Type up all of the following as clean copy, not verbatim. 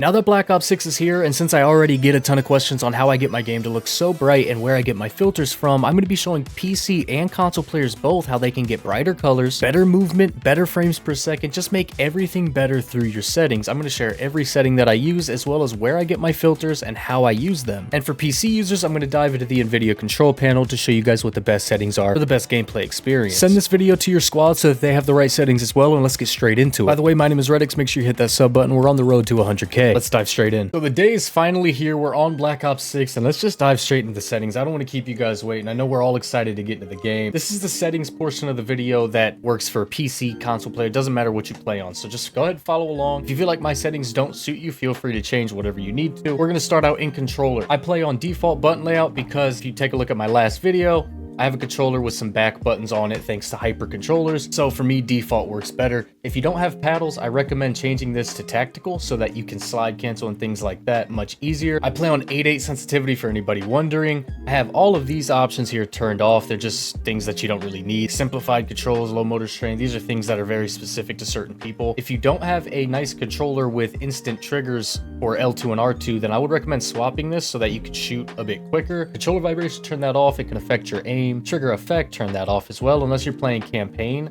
Now that Black Ops 6 is here, and since I already get a ton of questions on how I get my game to look so bright and where I get my filters from, I'm going to be showing PC and console players both how they can get brighter colors, better movement, better frames per second, just make everything better through your settings. I'm going to share every setting that I use as well as where I get my filters and how I use them. And for PC users, I'm going to dive into the NVIDIA Control Panel to show you guys what the best settings are for the best gameplay experience. Send this video to your squad so that they have the right settings as well, and let's get straight into it. By the way, my name is Redix. Make sure you hit that sub button. We're on the road to 100K. Let's dive straight in. So the day is finally here. We're on Black Ops 6, and let's just dive straight into the settings. I don't want to keep you guys waiting. I know we're all excited to get into the game. This is the settings portion of the video that works for PC, console player. It doesn't matter what you play on. So just go ahead and follow along. If you feel like my settings don't suit you, feel free to change whatever you need to. We're going to start out in controller. I play on default button layout because if you take a look at my last video, I have a controller with some back buttons on it thanks to hyper controllers, so for me default works better. If you don't have paddles, I recommend changing this to tactical so that you can slide cancel and things like that much easier. I play on 8.8 sensitivity for anybody wondering. I have all of these options here turned off. They're just things that you don't really need. Simplified controls, low motor strain, these are things that are very specific to certain people. If you don't have a nice controller with instant triggers for L2 and R2, then I would recommend swapping this so that you can shoot a bit quicker. Controller vibration, turn that off. It can affect your aim. Trigger effect, turn that off as well unless you're playing campaign.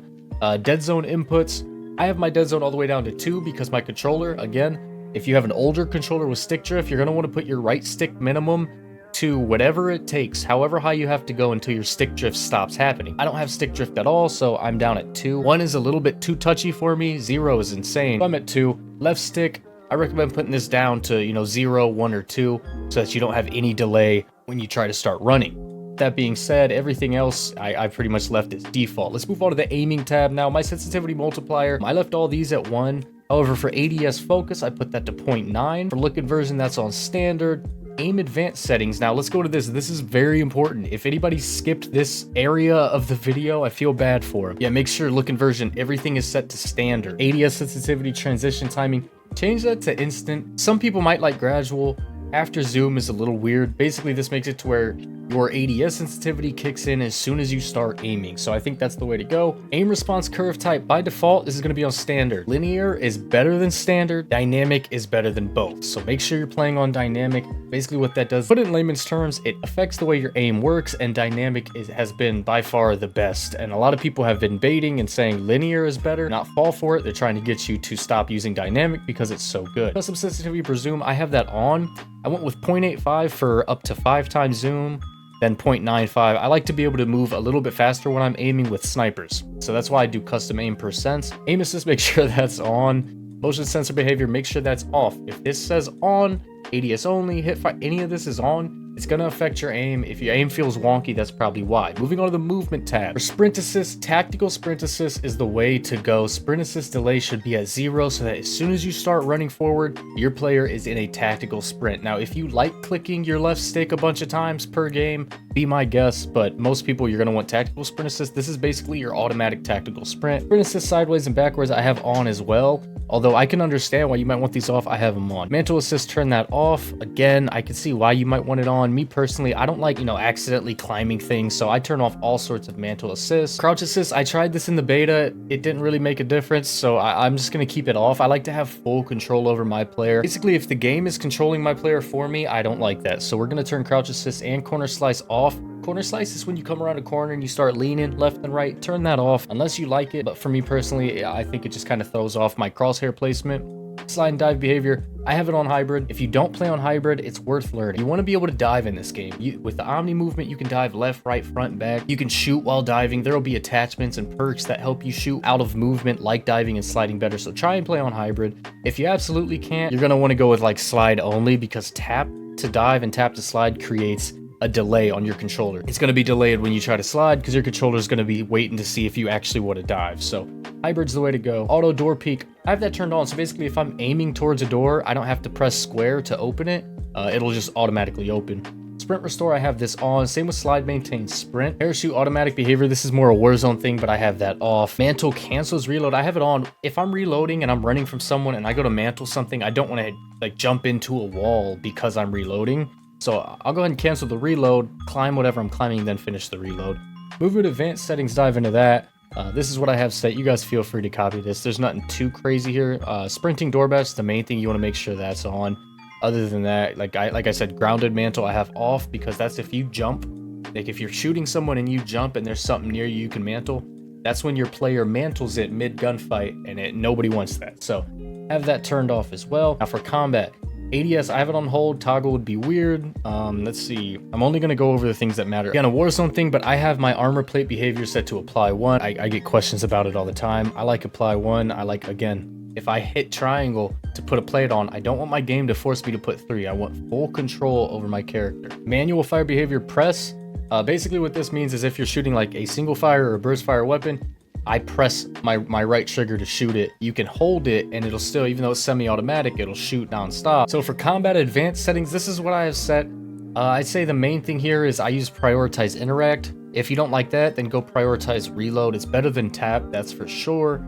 Dead zone inputs, I have my dead zone all the way down to 2 because my controller, again, if you have an older controller with stick drift, you're going to want to put your right stick minimum to whatever it takes, however high you have to go until your stick drift stops happening. I don't have stick drift at all, so I'm down at 2. 1 is a little bit too touchy for me, 0 is insane. So I'm at 2. Left stick, I recommend putting this down to 0, 1, or 2 so that you don't have any delay when you try to start running. That being said, everything else I pretty much left as default. Let's move on to the aiming tab now. My sensitivity multiplier, I left all these at 1. However, for ADS focus, I put that to 0.9. For look inversion, that's on standard. Aim advanced settings. Now let's go to this. This is very important. If anybody skipped this area of the video, I feel bad for them. Yeah, make sure look inversion, everything is set to standard. ADS sensitivity, transition timing, change that to instant. Some people might like gradual. After zoom is a little weird. Basically, this makes it to where your ADS sensitivity kicks in as soon as you start aiming. So I think that's the way to go. Aim response curve type, by default, this is going to be on standard. Linear is better than standard. Dynamic is better than both. So make sure you're playing on dynamic. Basically what that does, put it in layman's terms, it affects the way your aim works, and dynamic has been by far the best. And a lot of people have been baiting and saying linear is better. Not fall for it. They're trying to get you to stop using dynamic because it's so good. Custom sensitivity per zoom, I have that on. I went with 0.85 for up to 5 times zoom, then 0.95. I like to be able to move a little bit faster when I'm aiming with snipers. So that's why I do custom aim per sense. Aim assist, make sure that's on. Motion sensor behavior, make sure that's off. If this says on, ADS only, hit fire, any of this is on, it's going to affect your aim. If your aim feels wonky, that's probably why. Moving on to the movement tab. For sprint assist, tactical sprint assist is the way to go. Sprint assist delay should be at 0 so that as soon as you start running forward, your player is in a tactical sprint. Now, if you like clicking your left stick a bunch of times per game, be my guest, but most people, you're going to want tactical sprint assist. This is basically your automatic tactical sprint. Sprint assist sideways and backwards, I have on as well. Although I can understand why you might want these off, I have them on. Mantle assist, turn that off. Again, I can see why you might want it on. Me personally, I don't like, accidentally climbing things, so I turn off all sorts of mantle assist. Crouch assist, I tried this in the beta. It didn't really make a difference, so I'm just going to keep it off. I like to have full control over my player. Basically, if the game is controlling my player for me, I don't like that. So we're going to turn crouch assist and corner slice off. Corner slice is when you come around a corner and you start leaning left and right. Turn that off unless you like it. But for me personally, I think it just kind of throws off my crosshair placement. Slide and dive behavior, I have it on hybrid. If you don't play on hybrid, it's worth learning. You want to be able to dive in this game. With the Omni movement, you can dive left, right, front, back. You can shoot while diving. There will be attachments and perks that help you shoot out of movement like diving and sliding better. So try and play on hybrid. If you absolutely can't, you're going to want to go with like slide only because tap to dive and tap to slide creates a delay on your controller. It's going to be delayed when you try to slide because your controller is going to be waiting to see if you actually want to dive. So hybrid's the way to go. Auto door peek, I have that turned on. So basically if I'm aiming towards a door, I don't have to press square to open it. It'll just automatically open. Sprint restore, I have this on. Same with slide maintain sprint. Parachute automatic behavior, this is more a Warzone thing, but I have that off. Mantle cancels reload, I have it on. If I'm reloading and I'm running from someone and I go to mantle something, I don't want to jump into a wall because I'm reloading. So I'll go ahead and cancel the reload, climb whatever I'm climbing, then finish the reload. Movement advanced settings, dive into that. This is what I have set. You guys feel free to copy this. There's nothing too crazy here. Sprinting doorbell's the main thing. You want to make sure that's on. Other than that, like I said, grounded mantle I have off, because that's if you jump. Like if you're shooting someone and you jump and there's something near you can mantle, that's when your player mantles it mid gunfight, and nobody wants that. So have that turned off as well. Now for combat, ADS I have it on hold. Toggle would be weird. Let's see. I'm only gonna go over the things that matter. Again, a Warzone thing, but I have my armor plate behavior set to apply 1. I get questions about it all the time. I like apply 1. I like, again, if I hit triangle to put a plate on, I don't want my game to force me to put 3. I want full control over my character. Manual fire behavior press. Basically what this means is if you're shooting like a single fire or a burst fire weapon, I press my right trigger to shoot it. You can hold it and it'll still, even though it's semi-automatic, it'll shoot non-stop. So for combat advanced settings, this is what I have set. I'd say the main thing here is I use prioritize interact. If you don't like that, then go prioritize reload. It's better than tap, that's for sure.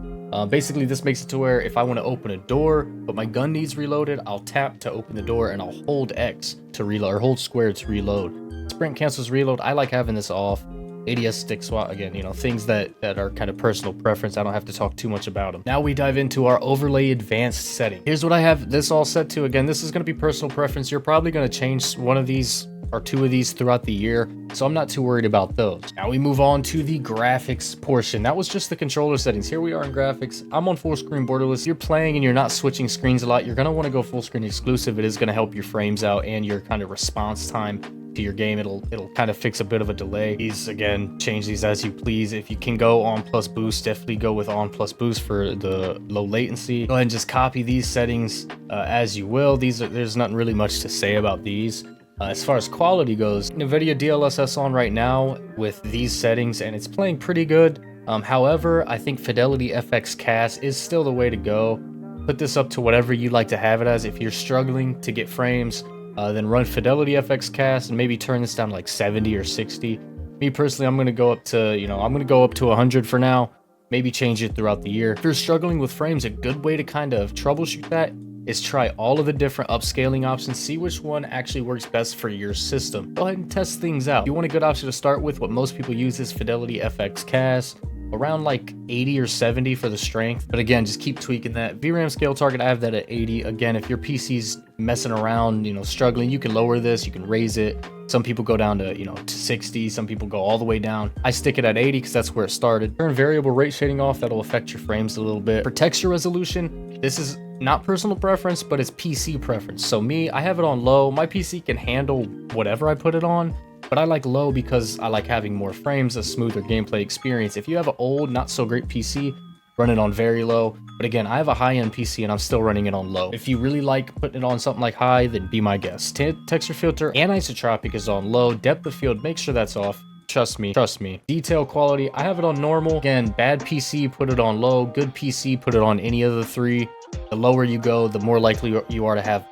Basically this makes it to where if I want to open a door but my gun needs reloaded, I'll tap to open the door and I'll hold X to reload, or hold square to reload. Sprint cancels reload. I like having this off. ADS stick swap, again, you know, things that are kind of personal preference. I don't have to talk too much about them. Now we dive into our overlay advanced setting. Here's what I have this all set to. Again, this is going to be personal preference. You're probably going to change one of these or 2 of these throughout the year, so I'm not too worried about those. Now we move on to the graphics portion. That was just the controller settings. Here we are in graphics. I'm on full screen borderless. If you're playing and you're not switching screens a lot, you're going to want to go full screen exclusive. It is going to help your frames out and your kind of response time to your game. It'll kind of fix a bit of a delay. These, again, change these as you please. If you can go on plus boost, definitely go with on plus boost for the low latency. Go ahead and just copy these settings as you will. There's nothing really much to say about these. As far as quality goes, NVIDIA DLSS on right now with these settings, and it's playing pretty good. However, I think Fidelity FX Cast is still the way to go. Put this up to whatever you like to have it as. If you're struggling to get frames, then run Fidelity FX Cast and maybe turn this down to like 70 or 60. Me personally, I'm going to go up to, I'm going to go up to 100 for now. Maybe change it throughout the year. If you're struggling with frames, a good way to kind of troubleshoot that is try all of the different upscaling options, see which one actually works best for your system. Go ahead and test things out. If you want a good option to start with, what most people use is Fidelity FX Cast, around like 80 or 70 for the strength. But again, just keep tweaking that. VRAM scale target, I have that at 80. Again, if your PC's messing around, struggling, you can lower this, you can raise it. Some people go down to, to 60. Some people go all the way down. I stick it at 80 because that's where it started. Turn variable rate shading off. That'll affect your frames a little bit. For texture resolution, this is not personal preference, but it's PC preference. So me, I have it on low. My PC can handle whatever I put it on, but I like low because I like having more frames, a smoother gameplay experience. If you have an old, not so great PC, run it on very low. But again, I have a high-end PC and I'm still running it on low. If you really like putting it on something like high, then be my guest. Texture filter and isotropic is on low. Depth of field, make sure that's off. Trust me. Detail quality, I have it on normal. Again, bad PC, put it on low. Good PC, put it on any of the 3. The lower you go, the more likely you are to have,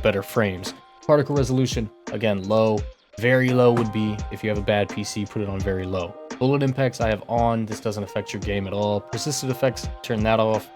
better frames. Particle resolution, again, low. Very low would be if you have a bad PC, put it on very low. Bullet impacts I have on. This doesn't affect your game at all. Persistent effects, turn that off.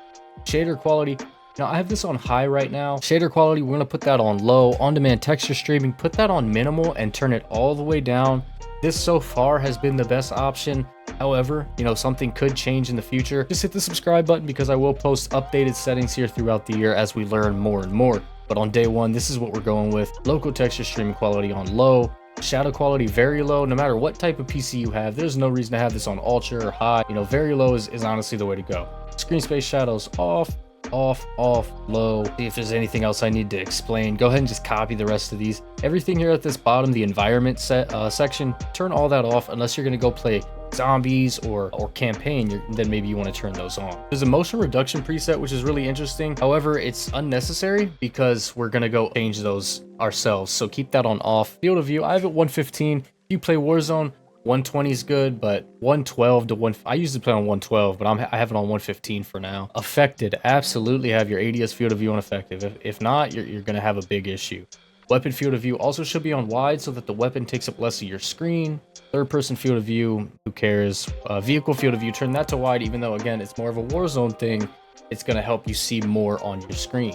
Shader quality, now I have this on high right now. Shader quality, we're going to put that on low. On-demand texture streaming, put that on minimal and turn it all the way down. This so far has been the best option. However, something could change in the future. Just hit the subscribe button because I will post updated settings here throughout the year as we learn more and more. But on day 1, this is what we're going with. Local texture streaming quality on low. Shadow quality very low. No matter what type of PC you have, there's no reason to have this on ultra or high. Very low is honestly the way to go. Screen space shadows off, low. See if there's anything else I need to explain. Go ahead and just copy the rest of these. Everything here at this bottom, the environment section, turn all that off unless you're going to go play zombies or campaign, then maybe you want to turn those on. There's a motion reduction preset, which is really interesting. However, it's unnecessary because we're going to go change those ourselves. So keep that on off. Field of view, I have it 115. If you play Warzone, 120 is good, but 112 to 1, I usually play on 112, but I have it on 115 for now. Affected, absolutely have your ADS field of view on effective. If not, you're going to have a big issue. Weapon field of view also should be on wide so that the weapon takes up less of your screen. Third person field of view, who cares? Vehicle field of view, turn that to wide, even though again, it's more of a Warzone thing. It's going to help you see more on your screen.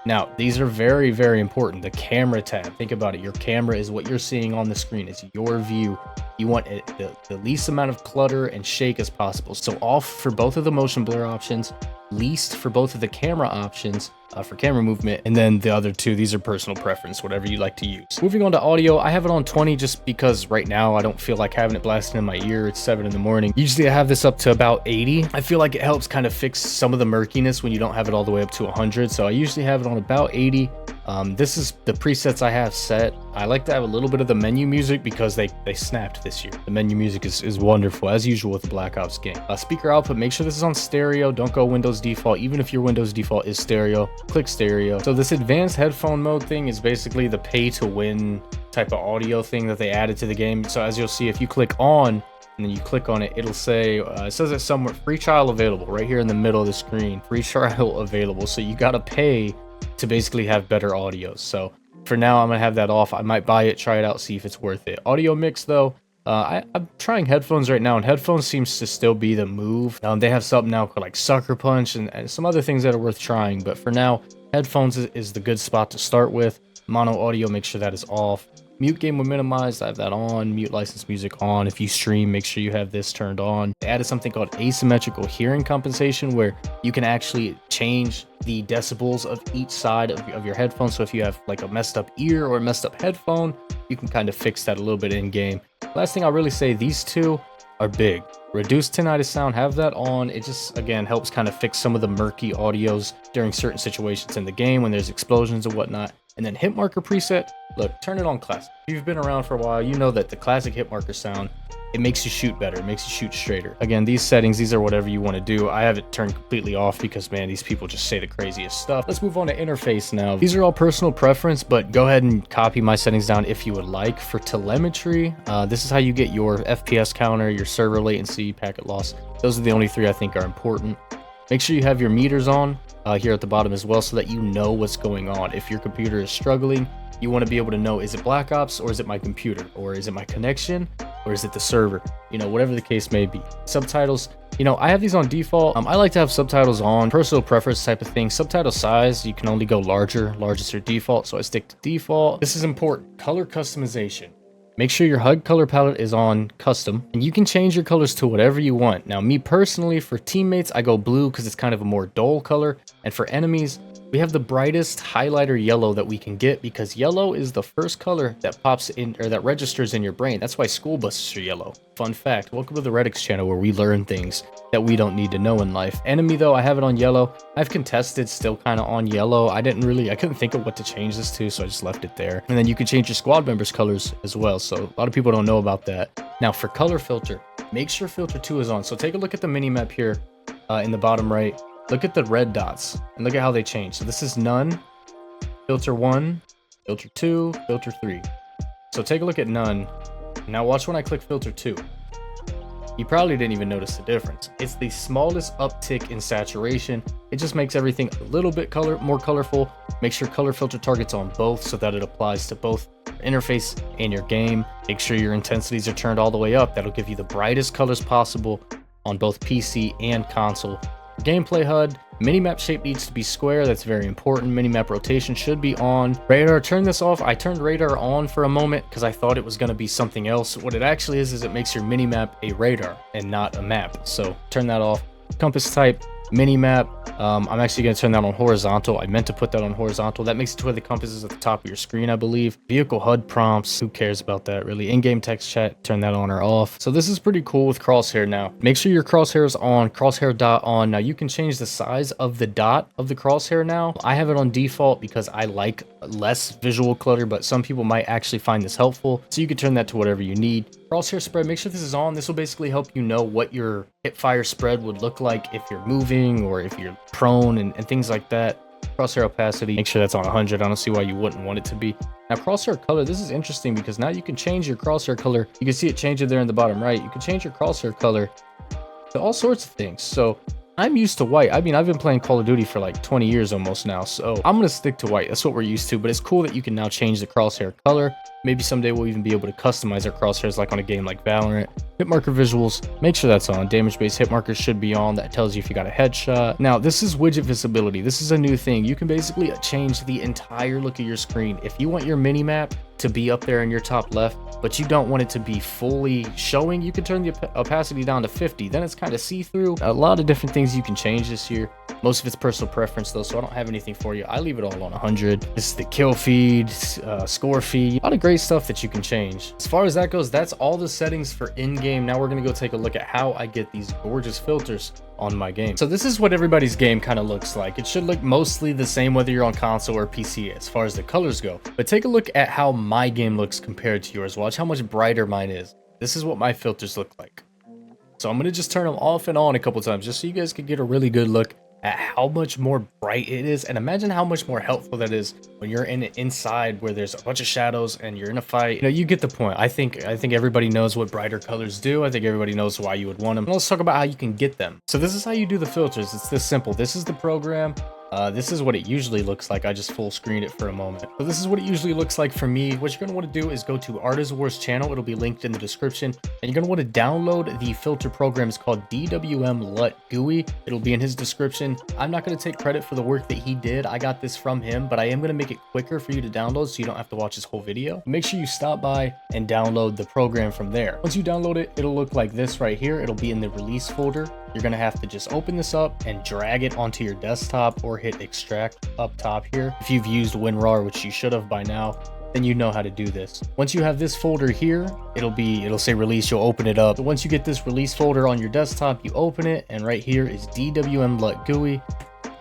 Now, these are very, very important. The camera tab, think about it. Your camera is what you're seeing on the screen. It's your view. you want the least amount of clutter and shake as possible. So off for both of the motion blur options, least for both of the camera options for camera movement, and then the other two, these are personal preference, whatever you like to use. Moving on to audio, I have it on 20 just because right now I don't feel like having it blasting in my ear. It's 7 in the morning. Usually I have this up to about 80. I feel like it helps kind of fix some of the murkiness when you don't have it all the way up to 100. So I usually have it on about 80. This is the presets I have set. I like to have a little bit of the menu music because they snapped this year. The menu music is wonderful, as usual with the Black Ops game. Speaker output, make sure this is on stereo. Don't go Windows default, even if your Windows default is stereo. Click stereo. So this advanced headphone mode thing is basically the pay to win type of audio thing that they added to the game. So as you'll see, if you click on and then you click on it, it'll say, it says it somewhere, free trial available, right here in the middle of the screen, free trial available. So you gotta pay to basically have better audio. So for now, I'm gonna have that off. I might buy it, try it out, see if it's worth it. Audio mix though, I'm trying headphones right now, and headphones seems to still be the move. They have something now called like Sucker Punch and some other things that are worth trying, but for now, headphones is the good spot to start with. Mono audio, make sure that is off. Mute game when minimized, I have that on. Mute license music on. If you stream, make sure you have this turned on. They added something called asymmetrical hearing compensation, where you can actually change the decibels of each side of your headphones. So if you have like a messed up ear or a messed up headphone, you can kind of fix that a little bit in game. Last thing I'll really say, these two are big. Reduced tinnitus sound, have that on. It just, again, helps kind of fix some of the murky audios during certain situations in the game when there's explosions and whatnot. And then hit marker preset, look, turn it on classic. If you've been around for a while, you know that the classic hit marker sound, it makes you shoot better, it makes you shoot straighter. Again, these settings, these are whatever you want to do. I have it turned completely off because, man, these people just say the craziest stuff. Let's move on to interface now. These are all personal preference, but go ahead and copy my settings down if you would like. For telemetry, this is how you get your FPS counter, your server latency, packet loss. Those are the only three I think are important. Make sure you have your meters on here at the bottom as well, so that you know what's going on. If your computer is struggling, you want to be able to know, is it Black Ops, or is it my computer, or is it my connection, or is it the server? You know, whatever the case may be. Subtitles, you know, I have these on default. I like to have subtitles on, personal preference type of thing. Subtitle size, you can only go larger. Largest are default, so I stick to default. This is important. Color customization. Make sure your HUD color palette is on custom, and you can change your colors to whatever you want. Now, me personally, for teammates, I go blue because it's kind of a more dull color. And for enemies, we have the brightest highlighter yellow that we can get, because yellow is the first color that pops in, or that registers in your brain. That's why school buses are yellow. Fun fact, welcome to the Reddix channel, where we learn things that we don't need to know in life. Enemy though, I have it on yellow. I've contested still kind of on yellow. I couldn't think of what to change this to, so I just left it there. And then you can change your squad members colors as well, so a lot of people don't know about that. Now for color filter, make sure filter 2 is on. So take a look at the mini map here in the bottom right. Look at the red dots and look at how they change. So this is none, filter 1, filter 2, filter 3. So take a look at none. Now watch when I click filter 2. You probably didn't even notice the difference. It's the smallest uptick in saturation. It just makes everything a little bit more colorful. Make sure color filter targets on both so that it applies to both your interface and your game. Make sure your intensities are turned all the way up. That'll give you the brightest colors possible on both PC and console. Gameplay HUD, minimap shape needs to be square. That's very important. Minimap rotation should be on. Radar, turn this off. I turned radar on for a moment because I thought it was going to be something else. What it actually is it makes your minimap a radar and not a map. So turn that off. Compass type, minimap. I'm actually going to turn that on horizontal. I meant to put that on horizontal. That makes it to where the compass is at the top of your screen, I believe. Vehicle HUD prompts, who cares about that really? In-game text chat, turn that on or off. So this is pretty cool with crosshair now. Make sure your crosshair is on, crosshair dot on. Now you can change the size of the dot of the crosshair now. I have it on default because I like less visual clutter, but some people might actually find this helpful. So you can turn that to whatever you need. Crosshair spread, make sure this is on. This will basically help you know what your hipfire spread would look like if you're moving or if you're prone and things like that. Crosshair opacity, make sure that's on 100. I don't see why you wouldn't want it to be. Now crosshair color, this is interesting because now you can change your crosshair color. You can see it changing there in the bottom right. You can change your crosshair color to all sorts of things. So I'm used to white. I mean, I've been playing Call of Duty for like 20 years almost now, so I'm gonna stick to white. That's what we're used to, but it's cool that you can now change the crosshair color. Maybe someday we'll even be able to customize our crosshairs like on a game like Valorant. Hit marker visuals, make sure that's on. Damage-based hit markers should be on. That tells you if you got a headshot. Now, this is widget visibility. This is a new thing. You can basically change the entire look of your screen. If you want your mini-map to be up there in your top left, but you don't want it to be fully showing, you can turn the opacity down to 50. Then it's kind of see-through. A lot of different things you can change this here. Most of it's personal preference though, so I don't have anything for you. I leave it all on 100. This is the kill feed, score feed, a lot of great stuff that you can change. As far as that goes, that's all the settings for in-game. Now we're gonna go take a look at how I get these gorgeous filters on my game. So this is what everybody's game kind of looks like. It should look mostly the same whether you're on console or PC as far as the colors go. But take a look at how my game looks compared to yours. Watch how much brighter mine is. This is what my filters look like. So I'm gonna just turn them off and on a couple times just so you guys can get a really good look at how much more bright it is, and imagine how much more helpful that is when you're inside where there's a bunch of shadows and you're in a fight. You know, you get the point. I think everybody knows what brighter colors do. I think everybody knows why you would want them. And let's talk about how you can get them. So this is how you do the filters. It's this simple. This is the program. This is what it usually looks like. I just full screened it for a moment. So this is what it usually looks like for me. What you're going to want to do is go to Artist Wars channel. It'll be linked in the description. And you're going to want to download the filter program. It's called DWM LUT GUI. It'll be in his description. I'm not going to take credit for the work that he did. I got this from him, but I am going to make it quicker for you to download so you don't have to watch this whole video. Make sure you stop by and download the program from there. Once you download it, it'll look like this right here. It'll be in the release folder. You're going to have to just open this up and drag it onto your desktop or hit extract up top here. If you've used WinRAR, which you should have by now, then you know how to do this. Once you have this folder here, it'll say release, you'll open it up. But once you get this release folder on your desktop, you open it, and right here is DWM LUT GUI.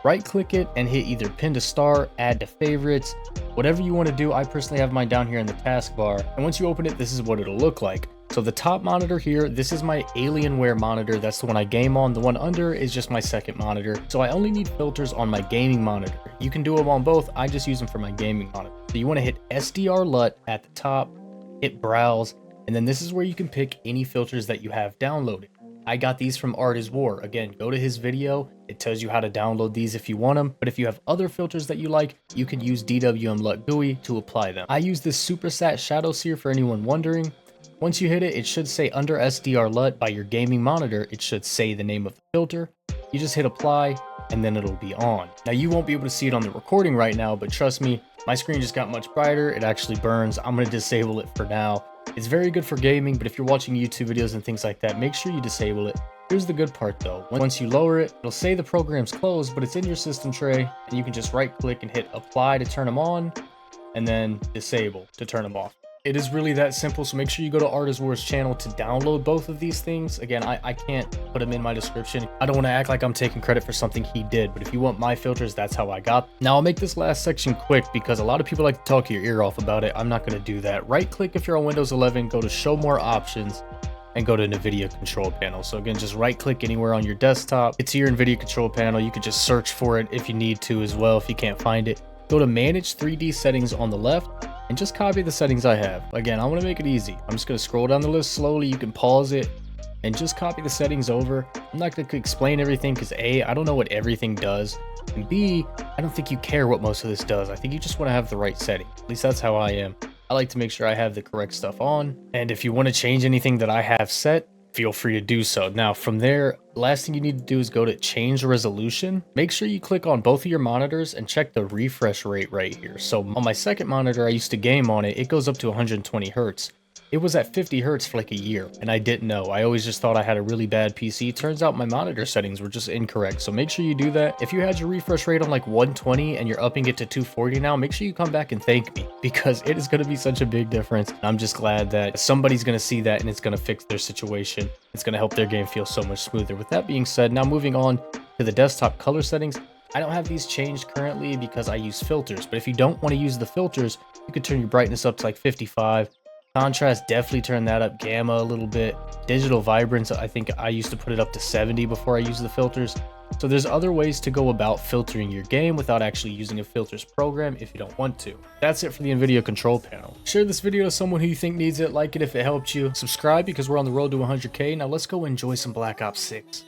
Right click it and hit either pin to start, add to favorites, whatever you want to do. I personally have mine down here in the taskbar. And once you open it, this is what it'll look like. So the top monitor here, this is my Alienware monitor. That's the one I game on. The one under is just my second monitor. So I only need filters on my gaming monitor. You can do them on both. I just use them for my gaming monitor. So you want to hit SDR LUT at the top, hit browse, and then this is where you can pick any filters that you have downloaded. I got these from Artist War. Again, go to his video. It tells you how to download these if you want them. But if you have other filters that you like, you can use DWM LUT GUI to apply them. I use this Supersat Shadow Seer for anyone wondering. Once you hit it, it should say under SDR LUT by your gaming monitor. It should say the name of the filter. You just hit apply and then it'll be on. Now you won't be able to see it on the recording right now, but trust me, my screen just got much brighter. It actually burns. I'm going to disable it for now. It's very good for gaming, but if you're watching YouTube videos and things like that, make sure you disable it. Here's the good part though. Once you lower it, it'll say the program's closed, but it's in your system tray, and you can just right click and hit apply to turn them on, and then disable to turn them off. It is really that simple, so make sure you go to Artist Wars channel to download both of these things. Again, I can't put them in my description. I don't want to act like I'm taking credit for something he did, but if you want my filters, that's how I got them. Now, I'll make this last section quick because a lot of people like to talk your ear off about it. I'm not going to do that. Right click if you're on Windows 11, go to Show More Options, and go to NVIDIA Control Panel. So again, just right click anywhere on your desktop. It's your NVIDIA Control Panel. You could just search for it if you need to as well, if you can't find it. Go to Manage 3D Settings on the left, and just copy the settings I have. Again, I want to make it easy. I'm just going to scroll down the list slowly. You can pause it and just copy the settings over. I'm not going to explain everything because A, I don't know what everything does, and B, I don't think you care what most of this does. I think you just want to have the right setting. At least that's how I am. I like to make sure I have the correct stuff on, and if you want to change anything that I have set, feel free to do so. Now from there, last thing you need to do is go to change resolution. Make sure you click on both of your monitors and check the refresh rate right here. So on my second monitor, I used to game on it. It goes up to 120 Hertz. It was at 50 Hertz for like a year, and I didn't know. I always just thought I had a really bad PC. Turns out my monitor settings were just incorrect. So make sure you do that. If you had your refresh rate on like 120 and you're upping it to 240 now, make sure you come back and thank me because it is going to be such a big difference. And I'm just glad that somebody's going to see that and it's going to fix their situation. It's going to help their game feel so much smoother. With that being said, now moving on to the desktop color settings. I don't have these changed currently because I use filters, but if you don't want to use the filters, you could turn your brightness up to like 55. Contrast, definitely turn that up. Gamma a little bit. Digital vibrance, I think I used to put it up to 70 before I used the filters. So there's other ways to go about filtering your game without actually using a filters program if you don't want to. That's it for the NVIDIA Control Panel. Share this video to someone who you think needs it. Like it if it helped you. Subscribe because we're on the road to 100K. Now let's go enjoy some Black Ops 6.